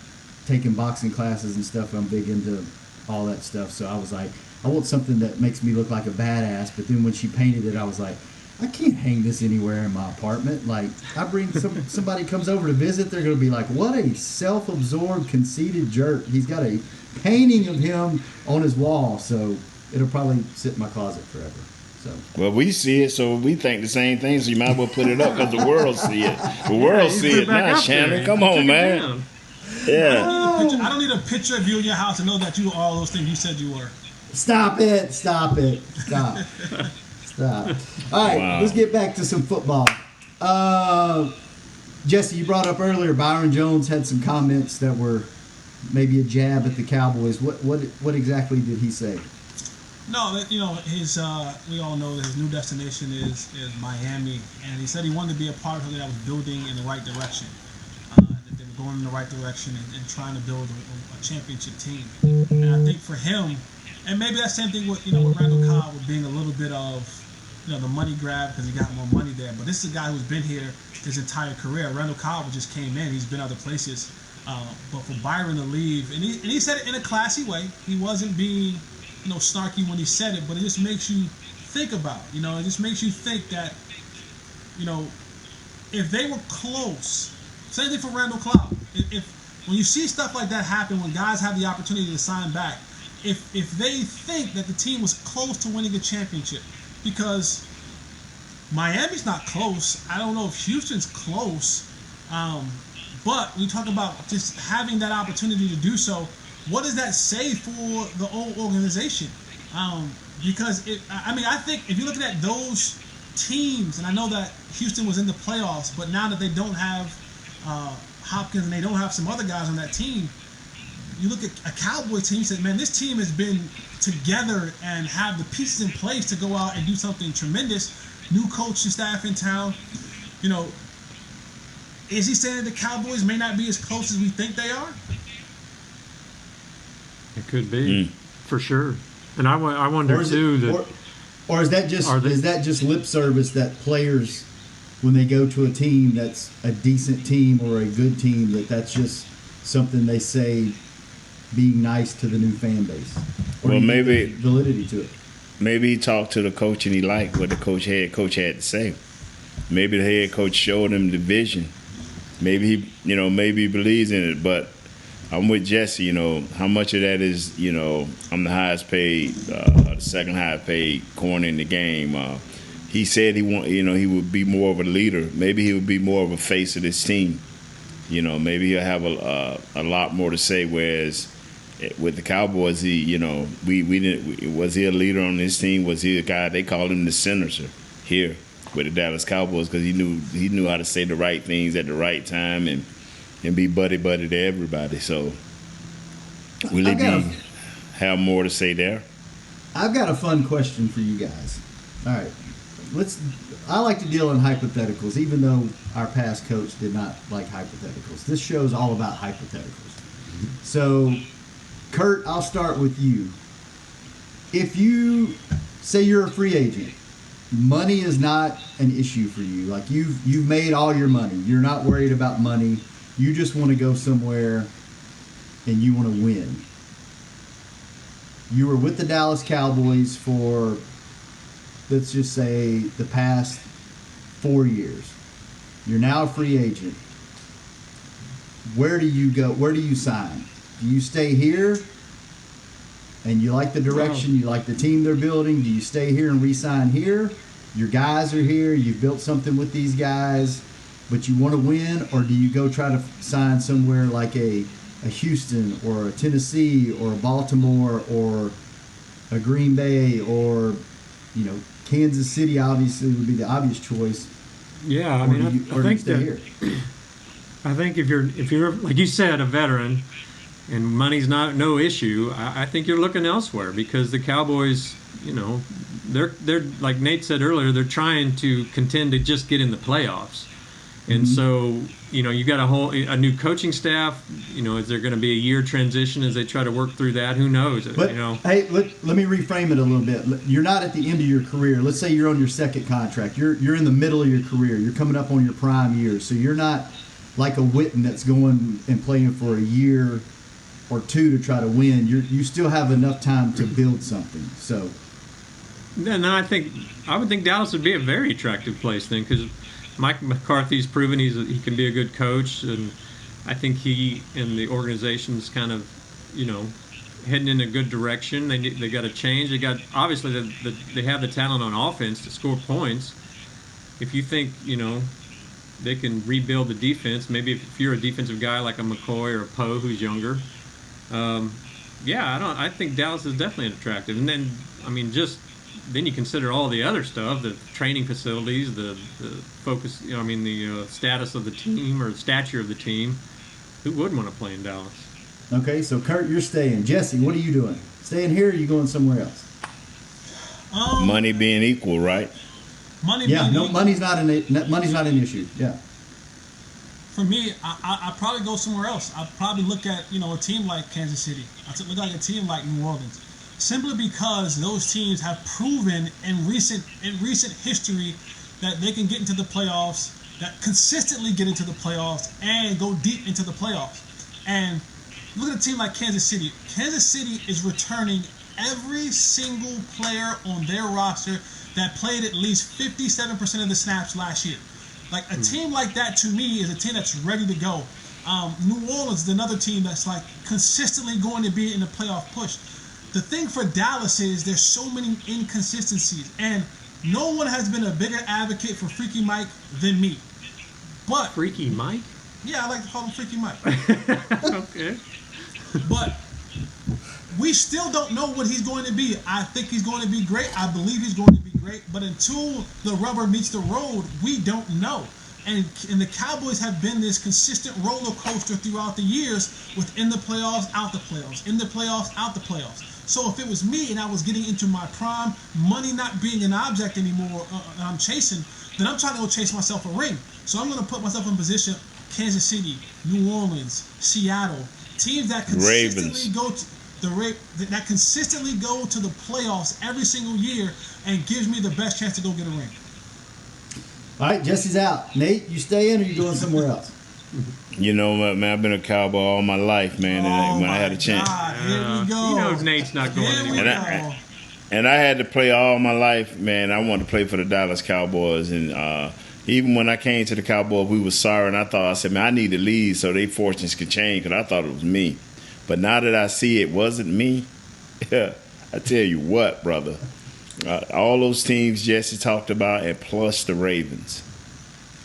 taken boxing classes and stuff. I'm big into all that stuff. So I was like, I want something that makes me look like a badass. But then when she painted it, I was like, I can't hang this anywhere in my apartment. Like, I bring somebody comes over to visit, they're going to be like, what a self-absorbed, conceited jerk. He's got a painting of him on his wall, so it'll probably sit in my closet forever. So. Well, we see it, so we think the same thing, so you might as well put it up because the world see it. The world see it now, Shannon. Come on, man. Yeah. I don't need a picture of you in your house to know that you are all those things you said you were. Stop it. Stop. All right, Let's get back to some football. Jesse, you brought up earlier Byron Jones had some comments that were maybe a jab at the Cowboys. What exactly did he say? No, his we all know that his new destination is Miami, and he said he wanted to be a part of something that was building in the right direction. That they were going in the right direction and trying to build a championship team. And I think for him, and maybe that same thing with Randall Cobb with being a little bit of the money grab because he got more money there. But this is a guy who's been here his entire career. Randall Cobb just came in; he's been other places. But for Byron to leave, and he said it in a classy way. He wasn't being snarky when he said it, but it just makes you think about it. It just makes you think that if they were close, same thing for Randall Cobb. If when you see stuff like that happen, when guys have the opportunity to sign back, if they think that the team was close to winning a championship, because Miami's not close. I don't know if Houston's close, but we talk about just having that opportunity to do so. What does that say for the old organization? Because I think if you're looking at those teams, and I know that Houston was in the playoffs, but now that they don't have Hopkins and they don't have some other guys on that team, you look at a Cowboys team, you say, man, this team has been together and have the pieces in place to go out and do something tremendous. New coaching staff in town. Is he saying the Cowboys may not be as close as we think they are? It could be, for sure. And I wonder too or is that just lip service that players, when they go to a team that's a decent team or a good team, that's just something they say, being nice to the new fan base? Or well, maybe validity to it. Maybe he talked to the coach and he liked what the head coach had to say. Maybe the head coach showed him the vision maybe he believes in it, but I'm with Jesse. How much of that is, I'm the highest paid, the second highest paid corner in the game. He said he would be more of a leader. Maybe he would be more of a face of this team. Maybe he'll have a lot more to say. Whereas with the Cowboys, we didn't. Was he a leader on this team? Was he a guy? They called him the senator here with the Dallas Cowboys because he knew how to say the right things at the right time and be buddy to everybody. So will he have more to say there? I've got a fun question for you guys. All right, I like to deal in hypotheticals, even though our past coach did not like hypotheticals. This show is all about hypotheticals. So, Kurt, I'll start with you. If you say you're a free agent, money is not an issue for you. Like you've made all your money. You're not worried about money. You just want to go somewhere and you want to win. You were with the Dallas Cowboys for, let's just say, the past 4 years. You're now a free agent. Where do you go? Where do you sign? Do you stay here and you like the direction, you like the team they're building? Do you stay here and re-sign here? Your guys are here. You've built something with these guys, but you want to win? Or do you go try to sign somewhere like a Houston or a Tennessee or a Baltimore or a Green Bay or, Kansas City obviously would be the obvious choice. Yeah, I think if you're like you said, a veteran, and money's no issue, I think you're looking elsewhere because the Cowboys, they're like Nate said earlier, they're trying to contend to just get in the playoffs, and so you got a new coaching staff. Is there going to be a year transition as they try to work through that? Who knows? But, hey, let me reframe it a little bit. You're not at the end of your career. Let's say you're on your second contract. You're in the middle of your career. You're coming up on your prime years. So you're not like a Witten that's going and playing for a year or two to try to win. You still have enough time to build something. So. And I would think Dallas would be a very attractive place then because Mike McCarthy's proven he can be a good coach, and I think he and the organization's kind of, heading in a good direction. They got to change. They got obviously they have the talent on offense to score points. If you think they can rebuild the defense, maybe if you're a defensive guy like a McCoy or a Poe who's younger, I think Dallas is definitely attractive. And then then you consider all the other stuff, the training facilities, the focus, the status of the team or the stature of the team. Who wouldn't want to play in Dallas? Okay, so Kurt, you're staying. Jesse, what are you doing? Staying here or are you going somewhere else? Money being equal, right? Money's not an issue. Yeah. For me, I probably go somewhere else. I'd probably look at a team like Kansas City. I'd look at a team like New Orleans. Simply because those teams have proven in recent history that they can get into the playoffs, that consistently get into the playoffs, and go deep into the playoffs. And look at a team like Kansas City. Kansas City is returning every single player on their roster that played at least 57% of the snaps last year. Like a team like that to me is a team that's ready to go. New Orleans is another team that's like consistently going to be in the playoff push. The thing for Dallas is there's so many inconsistencies, and no one has been a bigger advocate for Freaky Mike than me. But Freaky Mike? Yeah, I like to call him Freaky Mike. Okay. But we still don't know what he's going to be. I think he's going to be great. I believe he's going to be great. But until the rubber meets the road, we don't know. And the Cowboys have been this consistent roller coaster throughout the years within the playoffs, out the playoffs, in the playoffs, out the playoffs. So if it was me and I was getting into my prime, money not being an object anymore, I'm chasing, then I'm trying to go chase myself a ring. So I'm going to put myself in position, Kansas City, New Orleans, Seattle, teams that consistently go to the playoffs every single year and gives me the best chance to go get a ring. All right, Jesse's out. Nate, you staying or you going somewhere else? You know what, man? I've been a Cowboy all my life, man. And when I had a chance, here we go. Nate's not going anywhere. And I had to play all my life, man. I wanted to play for the Dallas Cowboys, and Even when I came to the Cowboys, we were sorry, and I said, man, I need to leave so their fortunes could change, because I thought it was me. But now that I see it wasn't me, I tell you what, brother, all those teams Jesse talked about, and plus the Ravens,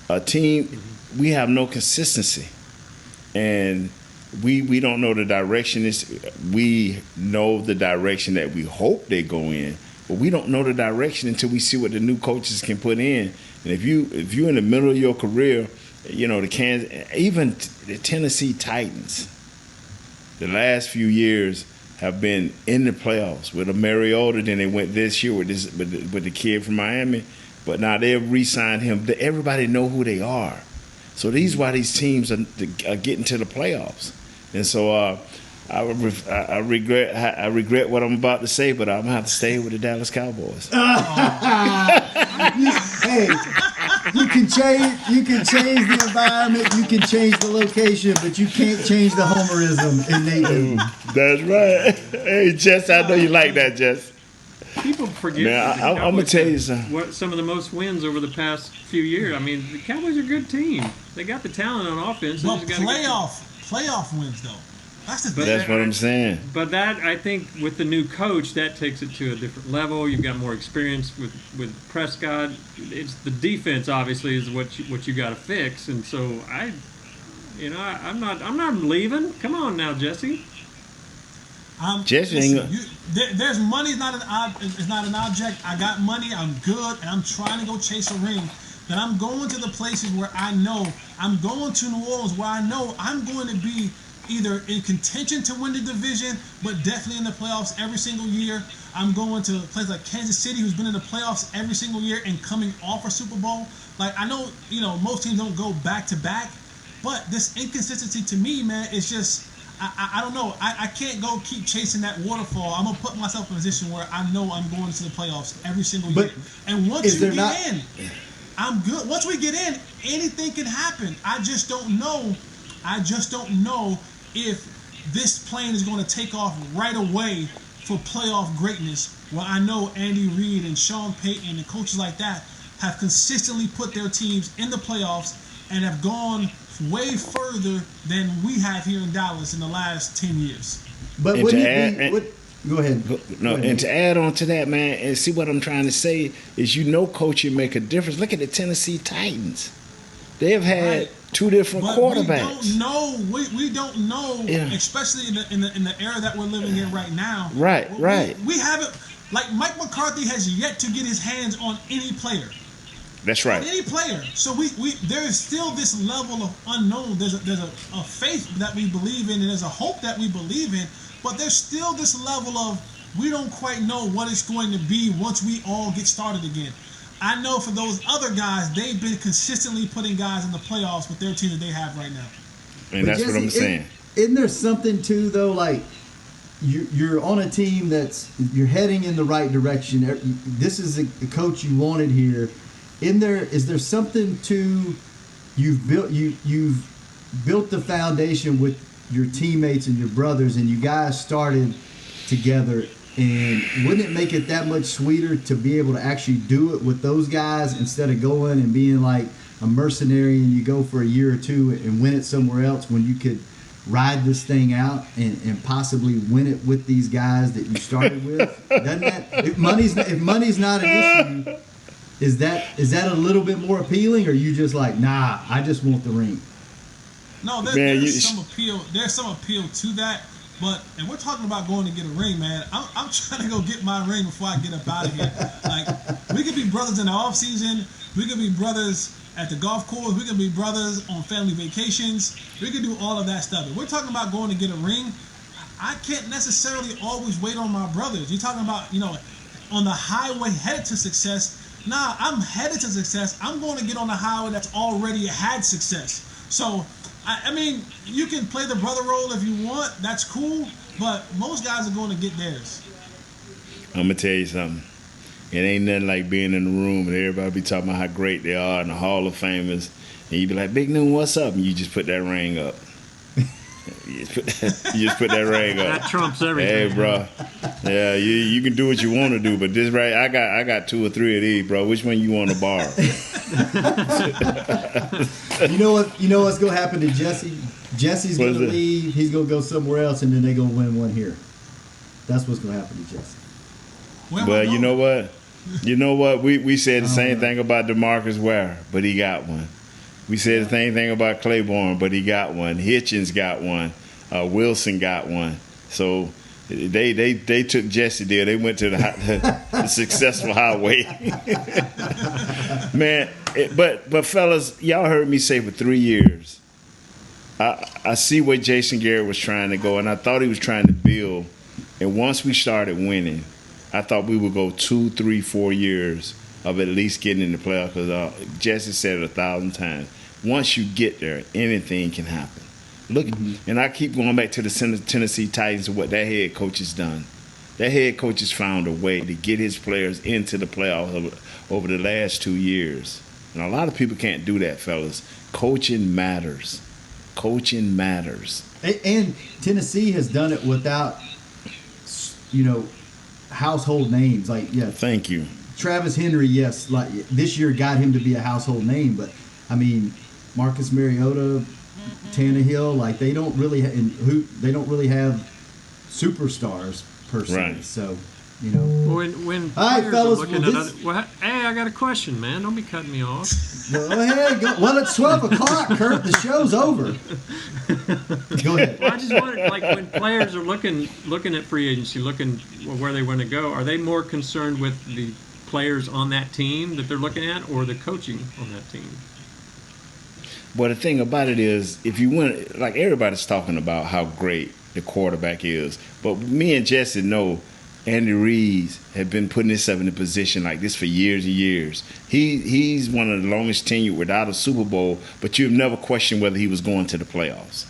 a team, we have no consistency, and we don't know the direction. We know the direction that we hope they go in, but we don't know the direction until we see what the new coaches can put in. And if you're in the middle of your career, you know, even the Tennessee Titans, the last few years have been in the playoffs with a Mariota. Then they went this year with the kid from Miami, but now they've re-signed him. Everybody know who they are, so these why these teams are getting to the playoffs. And so I regret what I'm about to say, but I'm gonna have to stay with the Dallas Cowboys. Hey, you can change the environment, you can change the location, but you can't change the homerism in Nate. That's right. Hey, Jess, I know you like that, Jess. People forget. Man, I'm gonna tell you something. What some of the most wins over the past few years. I mean, the Cowboys are a good team. They got the talent on offense. Well, playoff wins though. That's the thing. That's what I'm saying. But that, I think, with the new coach, that takes it to a different level. You've got more experience with Prescott. It's the defense, obviously, is what you got to fix. And so I'm not leaving. Come on now, Jesse. Jesse ain't. There's money. It's not an object. I got money. I'm good, and I'm trying to go chase a ring. Then I'm going to the places where I know. I'm going to New Orleans, where I know I'm going to be either in contention to win the division, but definitely in the playoffs every single year. I'm going to places like Kansas City, who's been in the playoffs every single year and coming off a Super Bowl. Like, I know, most teams don't go back to back, but this inconsistency to me, man, is just, I don't know. I can't go keep chasing that waterfall. I'm going to put myself in a position where I know I'm going to the playoffs every single year. And once you get in, I'm good. Once we get in, anything can happen. I just don't know if this plane is going to take off right away for playoff greatness, where I know Andy Reid and Sean Payton and coaches like that have consistently put their teams in the playoffs and have gone way further than we have here in Dallas in the last 10 years. But go ahead. And to add on to that, man, and see what I'm trying to say is, coaching make a difference. Look at the Tennessee Titans. They have had two different quarterbacks. We don't know, especially in the era that we're living in right now. Right. We haven't, like, Mike McCarthy has yet to get his hands on any player. That's right. On any player. So there is still this level of unknown. There's a faith that we believe in, and there's a hope that we believe in, but there's still this level of we don't quite know what it's going to be once we all get started again. I know for those other guys, they've been consistently putting guys in the playoffs with their team that they have right now. And that's what I'm saying. Isn't there something too, though, like you're on a team you're heading in the right direction. This is a coach you wanted here. Is there something to you've built the foundation with your teammates and your brothers, and you guys started together? And wouldn't it make it that much sweeter to be able to actually do it with those guys instead of going and being like a mercenary and you go for a year or two and win it somewhere else, when you could ride this thing out and possibly win it with these guys that you started with? Doesn't that, if money's not an issue, is that a little bit more appealing, or are you just like, nah, I just want the ring? No, there's some appeal. There's some appeal to that. But, and we're talking about going to get a ring, man. I'm trying to go get my ring before I get up out of here. Like, we could be brothers in the offseason. We could be brothers at the golf course. We could be brothers on family vacations. We could do all of that stuff. If we're talking about going to get a ring, I can't necessarily always wait on my brothers. You're talking about, on the highway headed to success. Nah, I'm headed to success. I'm going to get on the highway that's already had success. So, I mean, you can play the brother role if you want. That's cool. But most guys are going to get theirs. I'm going to tell you something. It ain't nothing like being in the room and everybody be talking about how great they are in the Hall of Famers. And you be like, Big Noon, what's up? And you just put that ring up. You just put that ring up. That trumps everything. Hey, bro. Yeah, you can do what you want to do, but this right, I got 2 or 3 of these, bro. Which one you want to borrow? You know what's gonna happen to Jesse? Jesse's gonna leave. He's gonna go somewhere else, and then they're gonna win one here. That's what's gonna happen to Jesse. Well, you know what? You know what? We said the same thing about DeMarcus Ware, but he got one. We said the same thing about Claiborne, but he got one. Hitchens got one. Wilson got one. So they took Jesse there. They went to the successful highway. Man, but fellas, y'all heard me say for 3 years, I see where Jason Garrett was trying to go, and I thought he was trying to build. And once we started winning, I thought we would go 2, 3, 4 years of at least getting in the playoffs. Because Jesse said it 1,000 times. Once you get there, anything can happen. Look, and I keep going back to the Tennessee Titans and what that head coach has done. That head coach has found a way to get his players into the playoffs over the last 2 years. And a lot of people can't do that, fellas. Coaching matters. Coaching matters. And Tennessee has done it without, household names. Thank you. Travis Henry, yes, like this year got him to be a household name, but I mean, Marcus Mariota, Tannehill, like they don't really have superstars per se. Right. So, When all right, players fellas, are looking at hey, I got a question, man. Don't be cutting me off. Go ahead. Well, it's 12 o'clock, Kurt. The show's over. Go ahead. Well, I just wondered, like, when players are looking at free agency, looking where they want to go, are they more concerned with the players on that team that they're looking at, or the coaching on that team? Well, the thing about it is, if you win, like everybody's talking about how great the quarterback is, but me and Jesse know Andy Reid had been putting himself in a position like this for years and years. He's one of the longest tenured without a Super Bowl, but you've never questioned whether he was going to the playoffs.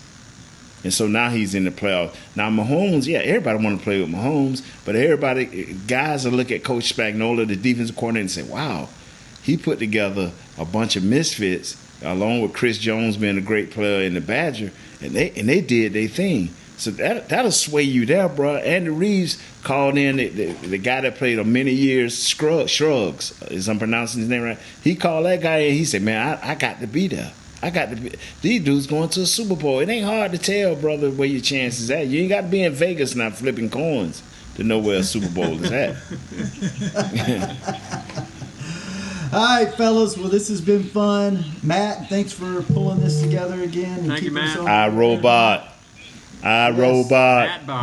And so now he's in the playoffs. Now Mahomes, yeah, everybody want to play with Mahomes, but guys will look at Coach Spagnuolo, the defensive coordinator, and say, wow, he put together a bunch of misfits, along with Chris Jones being a great player in the Badger, and they did their thing. So that'll sway you there, bro. Andy Reid called in the guy that played many years, Shrugs, is I'm pronouncing his name right. He called that guy in. He said, man, I got to be there. These dudes going to a Super Bowl. It ain't hard to tell, brother, where your chances at. You ain't got to be in Vegas now flipping coins to know where a Super Bowl is at. All right, fellas. Well, this has been fun. Matt, thanks for pulling this together again. Thank you, Matt. iRobot.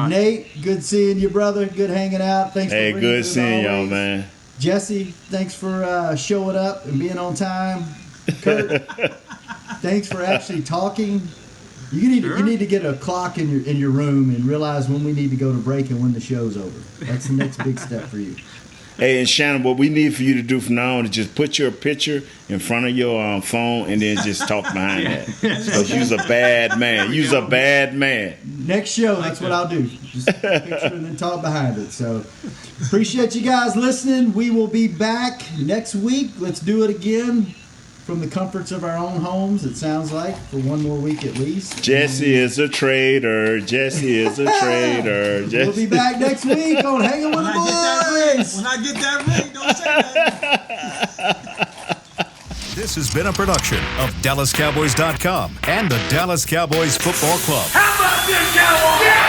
Nate, good seeing you, brother. Good hanging out. Thanks for bringing good it seeing y'all, always. man. Jesse, thanks for showing up and being on time. Kurt, thanks for actually talking. You need to get a clock in your room and realize when we need to go to break and when the show's over. That's the next big step for you. Hey, and Shannon, what we need for you to do from now on is just put your picture in front of your phone and then just talk behind that. Because you's a bad man. You's a bad man. Next show, that's what I'll do. Just picture and then talk behind it. So appreciate you guys listening. We will be back next week. Let's do it again from the comforts of our own homes, it sounds like, for one more week at least. Jesse is a traitor. We'll be back next week on Hangin' with the Boys. When I get that ring, don't say that. This has been a production of DallasCowboys.com and the Dallas Cowboys Football Club. How about this, Cowboys? Yeah!